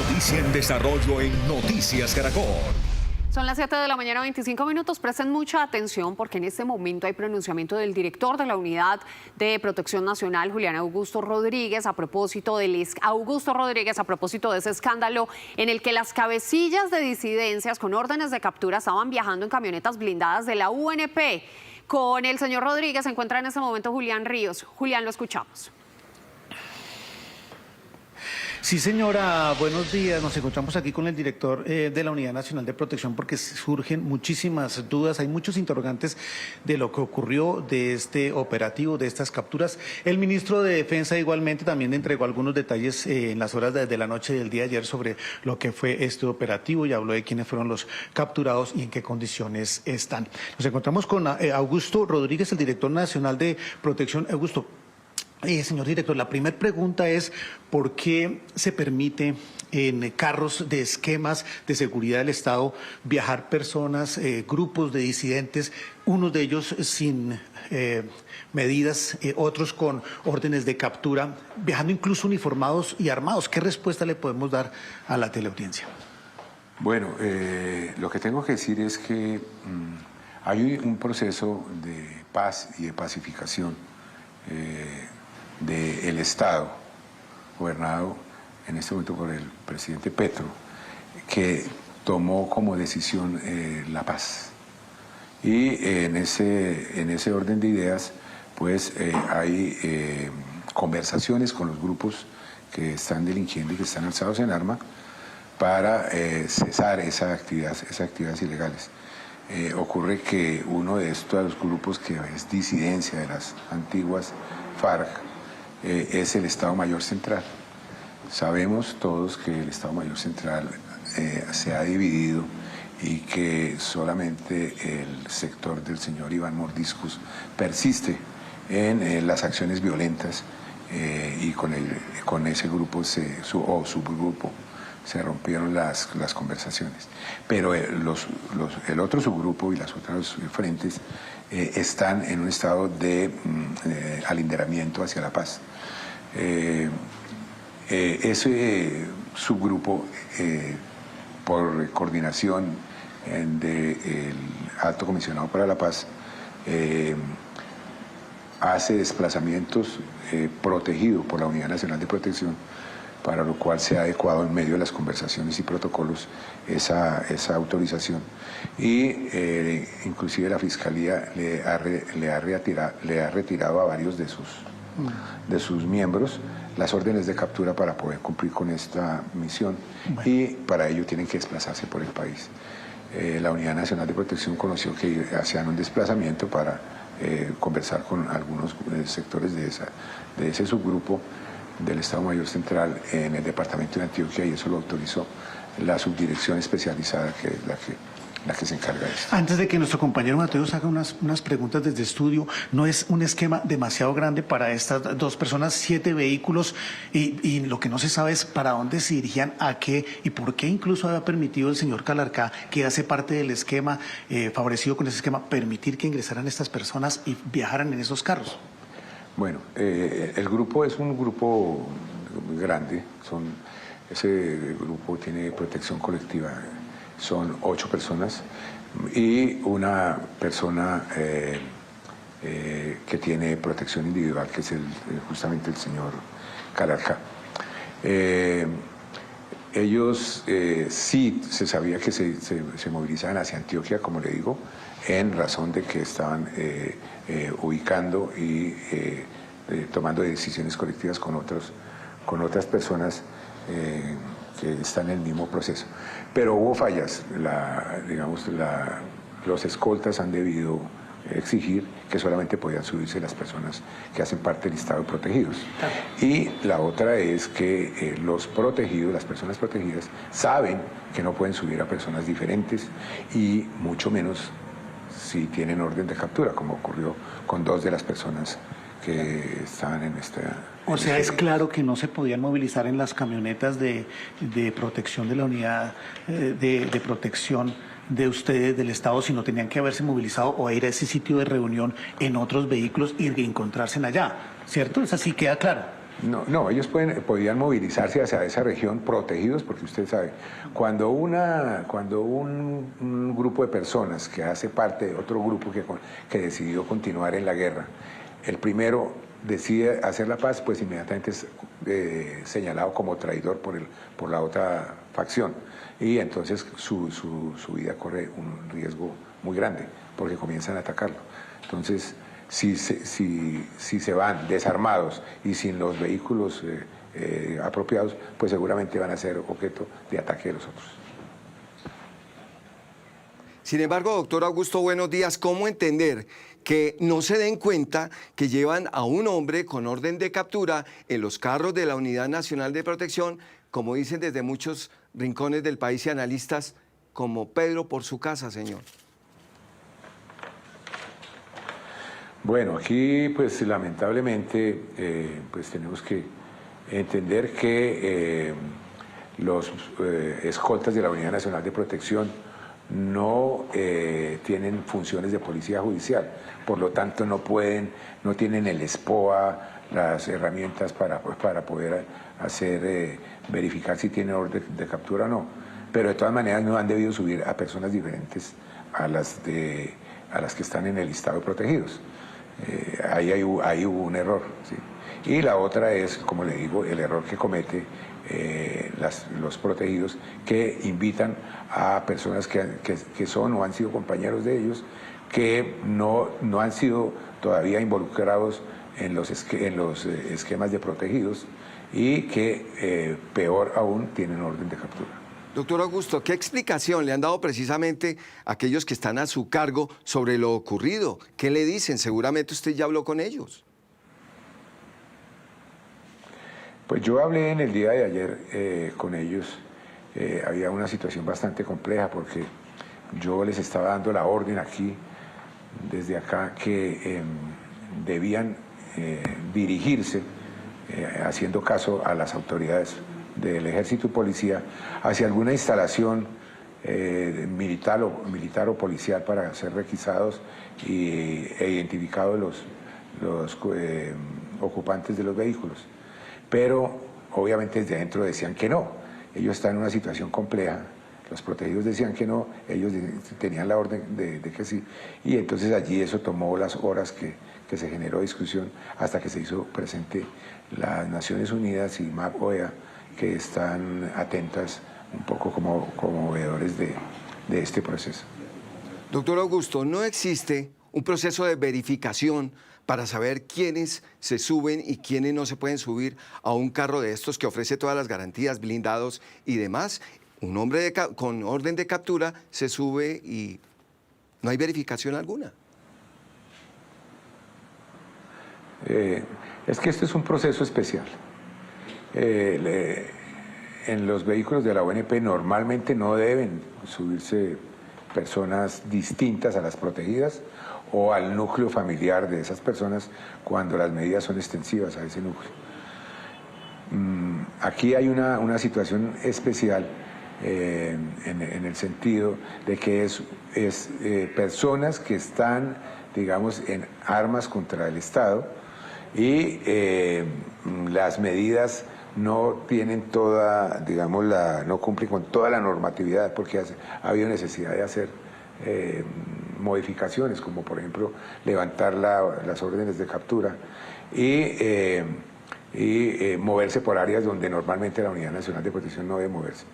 Noticia en desarrollo en Noticias Caracol. Son las 7 de la mañana, 25 minutos. Presten mucha atención porque en este momento hay pronunciamiento del director de la Unidad de Protección Nacional, Julián Augusto Rodríguez, a propósito de ese escándalo en el que las cabecillas de disidencias con órdenes de captura estaban viajando en camionetas blindadas de la UNP. Con el señor Rodríguez se encuentra en este momento Julián Ríos. Julián, lo escuchamos. Sí, señora, buenos días. Nos encontramos aquí con el director de la Unidad Nacional de Protección porque surgen muchísimas dudas, hay muchos interrogantes de lo que ocurrió de este operativo, de estas capturas. El ministro de Defensa igualmente también entregó algunos detalles en las horas de la noche del día de ayer sobre lo que fue este operativo y habló de quiénes fueron los capturados y en qué condiciones están. Nos encontramos con Augusto Rodríguez, el director nacional de Protección. Augusto. Señor director, la primera pregunta es ¿por qué se permite en carros de esquemas de seguridad del Estado viajar personas, grupos de disidentes, unos de ellos sin medidas, otros con órdenes de captura, viajando incluso uniformados y armados? ¿Qué respuesta le podemos dar a la teleaudiencia? Bueno, lo que tengo que decir es que hay un proceso de paz y de pacificación del Estado, gobernado en este momento por el presidente Petro, que tomó como decisión la paz. Y en ese orden de ideas, pues hay conversaciones con los grupos que están delinquiendo y que están alzados en arma para cesar esas actividades ilegales. Ocurre que uno de estos grupos, que es disidencia de las antiguas FARC, es el Estado Mayor Central. Sabemos todos que el Estado Mayor Central se ha dividido y que solamente el sector del señor Iván Mordiscos persiste en las acciones violentas y con ese grupo o subgrupo se rompieron las conversaciones. Pero el otro subgrupo y las otras frentes están en un estado de alinderamiento hacia la paz. Ese subgrupo, por coordinación del Alto Comisionado para la Paz, hace desplazamientos protegidos por la Unidad Nacional de Protección, para lo cual se ha adecuado en medio de las conversaciones y protocolos esa autorización. Y inclusive la Fiscalía le ha retirado a varios de sus miembros las órdenes de captura para poder cumplir con esta misión. Bueno. Y para ello tienen que desplazarse por el país. La Unidad Nacional de Protección conoció que hacían un desplazamiento para conversar con algunos sectores de ese subgrupo del Estado Mayor Central en el departamento de Antioquia, y eso lo autorizó la subdirección especializada, que es la que se encarga de esto. Antes de que nuestro compañero Mateo haga unas preguntas desde estudio, ¿no es un esquema demasiado grande para estas dos personas, 7 vehículos, y lo que no se sabe es para dónde se dirigían, a qué y por qué incluso había permitido el señor Calarcá, que hace parte del esquema, favorecido con ese esquema, permitir que ingresaran estas personas y viajaran en esos carros? Bueno, el grupo es un grupo grande, ese grupo tiene protección colectiva, son 8 personas y una persona que tiene protección individual, que es justamente el señor Calarcá. Ellos sí se sabía que se movilizaban hacia Antioquia, como le digo, en razón de que estaban ubicando y tomando decisiones colectivas con otras personas que están en el mismo proceso. Pero hubo fallas. Los escoltas han debido exigir que solamente podían subirse las personas que hacen parte del listado de protegidos. Y la otra es que los protegidos, las personas protegidas, saben que no pueden subir a personas diferentes y mucho menos si tienen orden de captura, como ocurrió con 2 de las personas que estaban en esta... O sea, es claro que no se podían movilizar en las camionetas de protección de la unidad de protección de ustedes, del Estado, sino tenían que haberse movilizado o ir a ese sitio de reunión en otros vehículos y encontrarse allá, ¿cierto? ¿Es así? ¿Queda claro? No, ellos podían movilizarse hacia esa región protegidos, porque usted sabe, cuando un grupo de personas que hace parte de otro grupo que decidió continuar en la guerra, el primero decide hacer la paz, pues inmediatamente es señalado como traidor por la otra facción. Y entonces su vida corre un riesgo muy grande, porque comienzan a atacarlo. Entonces, si se van desarmados y sin los vehículos apropiados, pues seguramente van a ser objeto de ataque de los otros. Sin embargo, doctor Augusto, buenos días. ¿Cómo entender que no se den cuenta que llevan a un hombre con orden de captura en los carros de la Unidad Nacional de Protección, como dicen desde muchos rincones del país y analistas, como Pedro por su casa, señor? Bueno, aquí pues lamentablemente pues tenemos que entender que los escoltas de la Unidad Nacional de Protección no tienen funciones de policía judicial, por lo tanto no tienen el SPOA, las herramientas para poder verificar si tienen orden de captura o no, pero de todas maneras no han debido subir a personas diferentes a las que están en el listado de protegidos. Ahí hubo un error, ¿sí? Y la otra es, como le digo, el error que comete los protegidos, que invitan a personas que son o han sido compañeros de ellos, que no han sido todavía involucrados en los esquemas de protegidos y que, peor aún, tienen orden de captura. Doctor Augusto, ¿qué explicación le han dado precisamente a aquellos que están a su cargo sobre lo ocurrido? ¿Qué le dicen? Seguramente usted ya habló con ellos. Pues yo hablé en el día de ayer con ellos. Había una situación bastante compleja porque yo les estaba dando la orden aquí, desde acá, que debían dirigirse, haciendo caso a las autoridades del Ejército y Policía, hacia alguna instalación militar o policial para ser requisados e identificados los ocupantes de los vehículos. Pero obviamente desde adentro decían que no. Ellos están en una situación compleja, los protegidos decían que no, ellos tenían la orden de que sí, y entonces allí eso tomó las horas que se generó discusión hasta que se hizo presente las Naciones Unidas y MAP-OEA, que están atentas un poco como veedores de este proceso. Doctor Augusto, ¿no existe un proceso de verificación para saber quiénes se suben y quiénes no se pueden subir a un carro de estos que ofrece todas las garantías, blindados y demás? Un hombre con orden de captura se sube y no hay verificación alguna. Es que este es un proceso especial. En los vehículos de la ONP normalmente no deben subirse personas distintas a las protegidas o al núcleo familiar de esas personas cuando las medidas son extensivas a ese núcleo. Aquí hay una situación especial en el sentido de que es personas que están, digamos, en armas contra el Estado y las medidas no tienen no cumplen con toda la normatividad, porque ha habido necesidad de hacer modificaciones, como por ejemplo levantar las órdenes de captura y moverse por áreas donde normalmente la Unidad Nacional de Protección no debe moverse.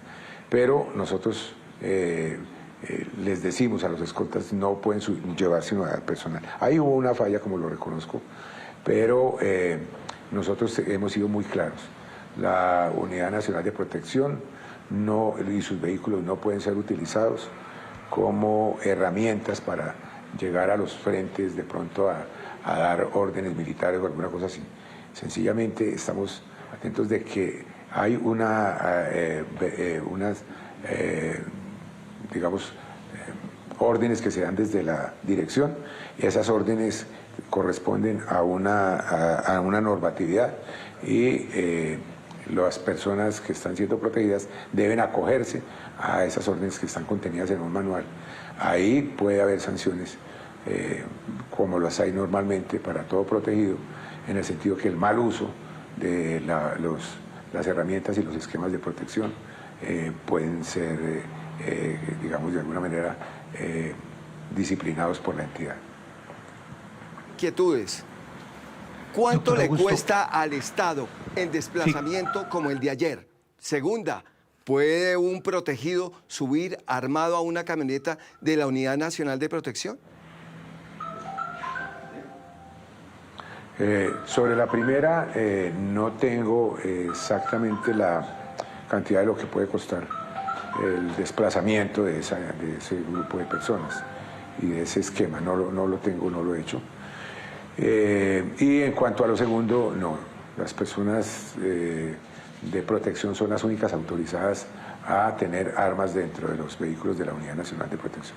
Pero nosotros les decimos a los escoltas no pueden llevarse unidad personal. Ahí hubo una falla, como lo reconozco, pero nosotros hemos sido muy claros. La Unidad Nacional de Protección y sus vehículos no pueden ser utilizados como herramientas para llegar a los frentes de pronto a dar órdenes militares o alguna cosa así. Sencillamente estamos atentos de que hay unas órdenes que se dan desde la dirección, y esas órdenes corresponden a una normatividad y las personas que están siendo protegidas deben acogerse a esas órdenes que están contenidas en un manual. Ahí puede haber sanciones, como las hay normalmente para todo protegido, en el sentido que el mal uso de las herramientas y los esquemas de protección pueden ser, digamos, de alguna manera disciplinados por la entidad. Inquietudes. ¿Cuánto Doctor le Augusto. cuesta al Estado el desplazamiento como el de ayer? Segunda, ¿puede un protegido subir armado a una camioneta de la Unidad Nacional de Protección? Sobre la primera, no tengo exactamente la cantidad de lo que puede costar el desplazamiento de ese grupo de personas y de ese esquema. No lo tengo, no lo he hecho. Y en cuanto a lo segundo, no. Las personas de protección son las únicas autorizadas a tener armas dentro de los vehículos de la Unidad Nacional de Protección.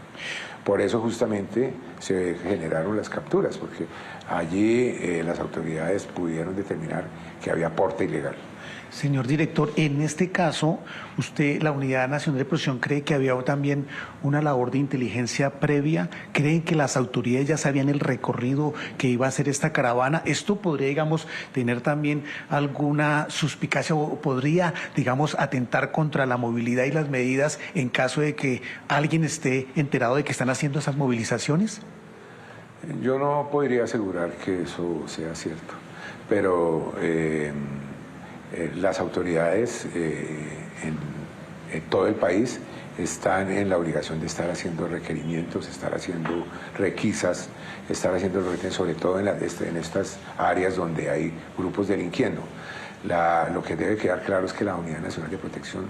Por eso justamente se generaron las capturas, porque allí las autoridades pudieron determinar que había porte ilegal. Señor director, en este caso, usted, la Unidad Nacional de Protección, ¿cree que había también una labor de inteligencia previa? ¿Creen que las autoridades ya sabían el recorrido que iba a hacer esta caravana? ¿Esto podría, digamos, tener también alguna suspicacia o podría, digamos, atentar contra la movilidad y las medidas en caso de que alguien esté enterado de que están haciendo esas movilizaciones? Yo no podría asegurar que eso sea cierto, pero las autoridades en todo el país están en la obligación de estar haciendo requerimientos, estar haciendo requisas, estar haciendo retenes, sobre todo en estas áreas donde hay grupos delinquiendo. Lo que debe quedar claro es que la Unidad Nacional de Protección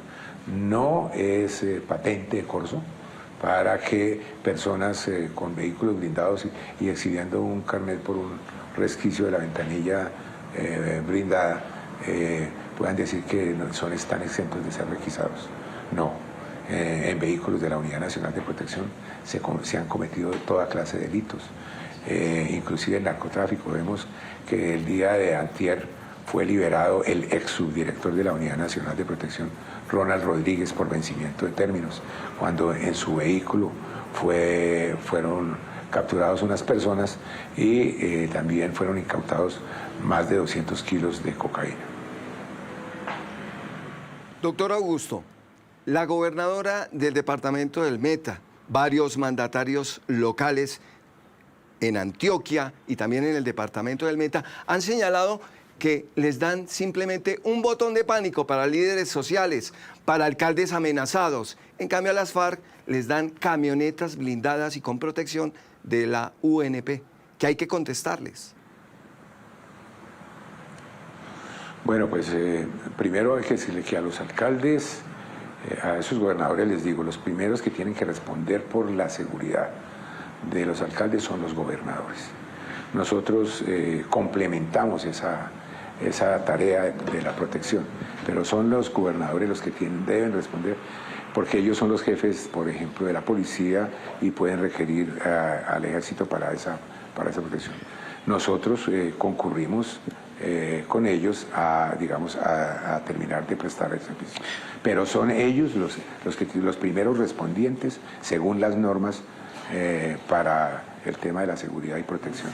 no es patente de corso para que personas con vehículos blindados y exhibiendo un carnet por un resquicio de la ventanilla blindada puedan decir que están exentos de ser requisados. No, en vehículos de la Unidad Nacional de Protección se han cometido toda clase de delitos, inclusive el narcotráfico. Vemos que el día de antier fue liberado el ex subdirector de la Unidad Nacional de Protección, Ronald Rodríguez, por vencimiento de términos, cuando en su vehículo fueron capturados unas personas y también fueron incautados más de 200 kilos de cocaína. Doctor Augusto, la gobernadora del departamento del Meta, varios mandatarios locales en Antioquia y también en el departamento del Meta han señalado que les dan simplemente un botón de pánico para líderes sociales, para alcaldes amenazados. En cambio a las FARC les dan camionetas blindadas y con protección de la UNP, que hay que contestarles. Bueno, pues primero hay que decirle que a los alcaldes, a esos gobernadores les digo, los primeros que tienen que responder por la seguridad de los alcaldes son los gobernadores. Nosotros complementamos esa tarea de la protección, pero son los gobernadores los que deben responder, porque ellos son los jefes, por ejemplo, de la policía y pueden requerir al ejército para esa protección. Nosotros concurrimos con ellos a terminar de prestar el servicio. Pero son ellos los primeros respondientes según las normas para el tema de la seguridad y protección.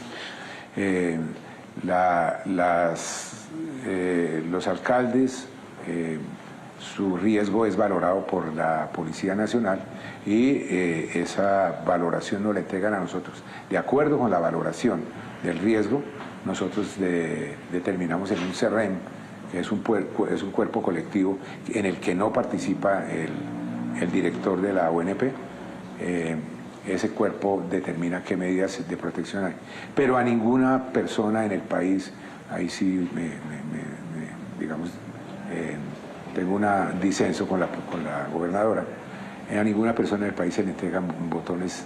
Los alcaldes, su riesgo es valorado por la Policía Nacional y esa valoración nos la entregan a nosotros. De acuerdo con la valoración del riesgo, nosotros determinamos en un CERREM, que es un cuerpo colectivo en el que no participa el director de la UNP. Ese cuerpo determina qué medidas de protección hay. Pero a ninguna persona en el país, ahí sí tengo un disenso con la gobernadora, a ninguna persona en el país se le entregan botones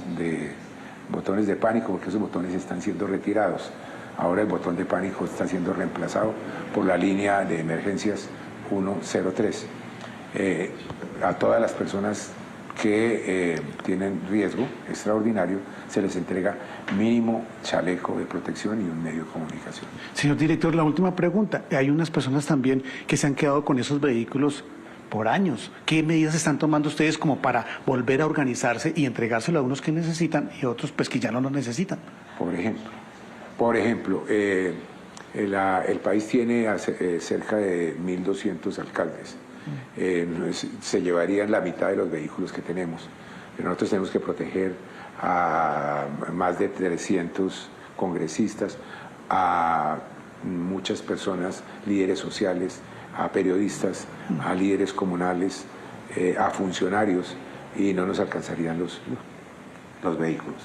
de pánico, porque esos botones están siendo retirados. Ahora el botón de pánico está siendo reemplazado por la línea de emergencias 103. A todas las personas que tienen riesgo extraordinario se les entrega mínimo chaleco de protección y un medio de comunicación. Señor director, la última pregunta. Hay unas personas también que se han quedado con esos vehículos por años. ¿Qué medidas están tomando ustedes como para volver a organizarse y entregárselo a unos que necesitan y a otros pues que ya no lo necesitan? Por ejemplo, El país tiene cerca de 1.200 alcaldes. Se llevarían la mitad de los vehículos que tenemos. Pero nosotros tenemos que proteger a más de 300 congresistas, a muchas personas, líderes sociales, a periodistas, a líderes comunales, a funcionarios, y no nos alcanzarían los vehículos.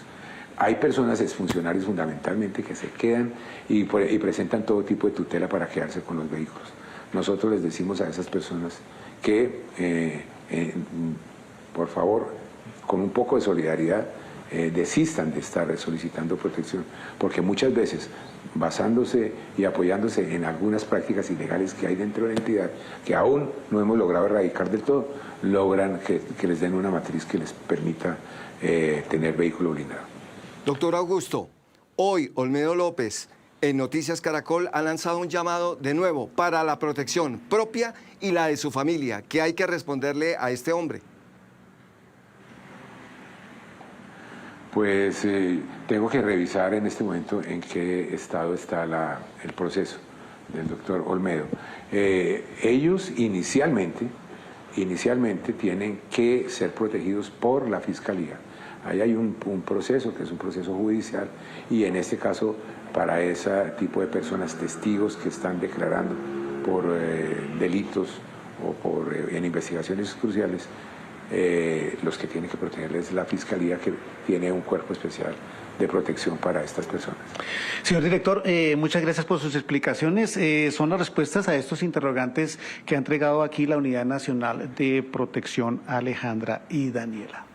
Hay personas, exfuncionarios fundamentalmente, que se quedan y presentan todo tipo de tutela para quedarse con los vehículos. Nosotros les decimos a esas personas que, por favor, con un poco de solidaridad, desistan de estar solicitando protección, porque muchas veces, basándose y apoyándose en algunas prácticas ilegales que hay dentro de la entidad, que aún no hemos logrado erradicar del todo, logran que les den una matriz que les permita tener vehículo blindado. Doctor Augusto, hoy Olmedo López en Noticias Caracol ha lanzado un llamado de nuevo para la protección propia y la de su familia. ¿Qué hay que responderle a este hombre? Pues tengo que revisar en este momento en qué estado está el proceso del doctor Olmedo. Ellos inicialmente tienen que ser protegidos por la Fiscalía. Ahí hay un proceso que es un proceso judicial, y en este caso para ese tipo de personas, testigos que están declarando por delitos o en investigaciones cruciales, los que tienen que protegerles es la Fiscalía, que tiene un cuerpo especial de protección para estas personas. Señor director, muchas gracias por sus explicaciones. Son las respuestas a estos interrogantes que ha entregado aquí la Unidad Nacional de Protección, Alejandra y Daniela.